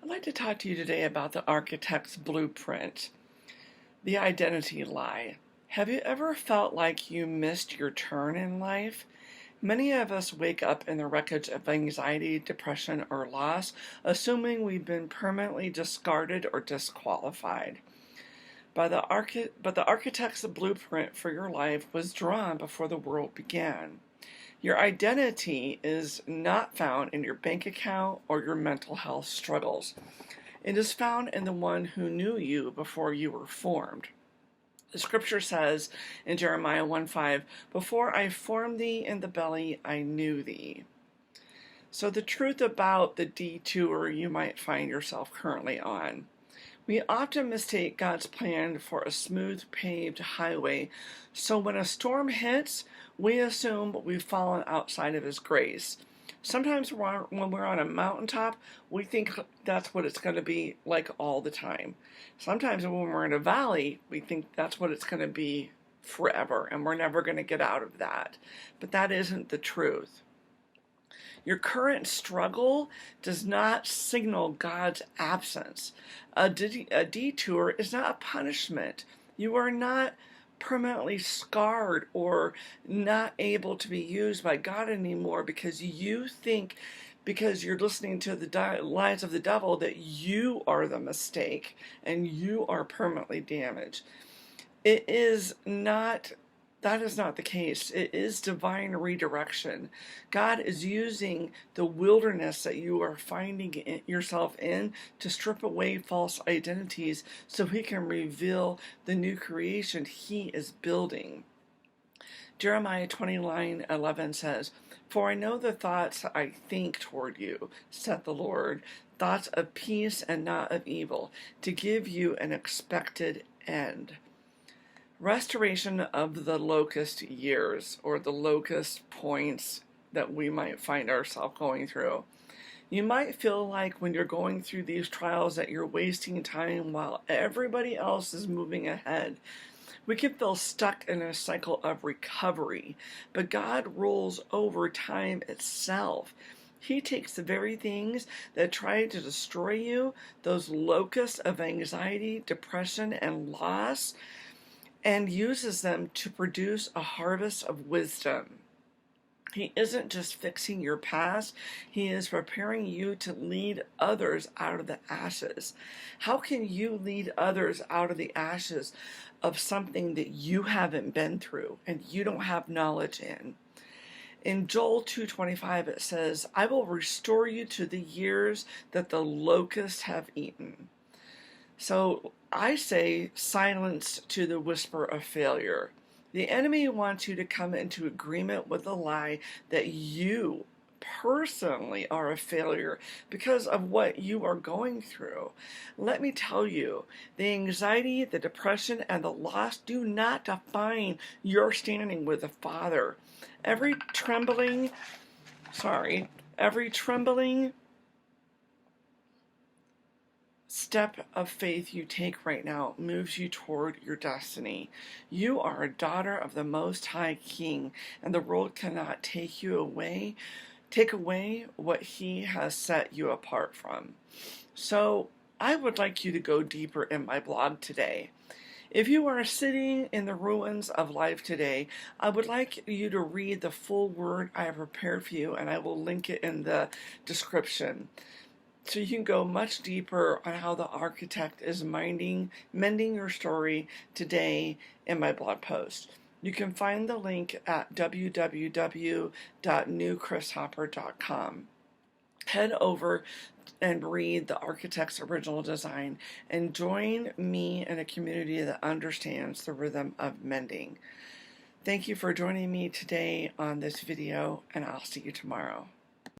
I'd like to talk to you today about the architect's blueprint, the identity lie. Have you ever felt like you missed your turn in life? Many of us wake up in the wreckage of anxiety, depression, or loss, assuming we've been permanently discarded or disqualified. But the architect's blueprint for your life was drawn before the world began. Your identity is not found in your bank account or your mental health struggles. It is found in the one who knew you before you were formed. The scripture says in Jeremiah 1:5, "Before I formed thee in the belly, I knew thee." So the truth about the detour you might find yourself currently on. We often mistake God's plan for a smooth paved highway, so when a storm hits, we assume we've fallen outside of His grace. Sometimes when we're on a mountaintop, we think that's what it's going to be like all the time. Sometimes when we're in a valley, we think that's what it's going to be forever, and we're never going to get out of that. But that isn't the truth. Your current struggle does not signal God's absence. A detour is not a punishment. You are not permanently scarred or not able to be used by God anymore because you think, because you're listening to the lies of the devil, that you are the mistake and you are permanently damaged. That is not the case. It is divine redirection. God is using the wilderness that you are finding yourself in to strip away false identities so He can reveal the new creation He is building. Jeremiah 29:11 says, "For I know the thoughts I think toward you, saith the Lord, thoughts of peace and not of evil, to give you an expected end." Restoration of the locust years, or the locust points that we might find ourselves going through. You might feel like when you're going through these trials that you're wasting time while everybody else is moving ahead. We can feel stuck in a cycle of recovery, but God rules over time itself. He takes the very things that try to destroy you, those locusts of anxiety, depression, and loss, and uses them to produce a harvest of wisdom. He isn't just fixing your past, He is preparing you to lead others out of the ashes. How can you lead others out of the ashes of something that you haven't been through and you don't have knowledge in? In Joel 2:25 it says, "I will restore you to the years that the locusts have eaten." So I say silence to the whisper of failure. The enemy wants you to come into agreement with the lie that you personally are a failure because of what you are going through. Let me tell you, the anxiety, the depression, and the loss do not define your standing with the Father. Every trembling step of faith you take right now moves you toward your destiny. You are a daughter of the Most High King, and the world cannot take away what He has set you apart from. So I would like you to go deeper in my blog today. If you are sitting in the ruins of life today, I would like you to read the full word I have prepared for you, and I will link it in the description. So you can go much deeper on how the architect is mending your story today in my blog post. You can find the link at www.newkrishopper.com. Head over and read the architect's original design and join me in a community that understands the rhythm of mending. Thank you for joining me today on this video, and I'll see you tomorrow.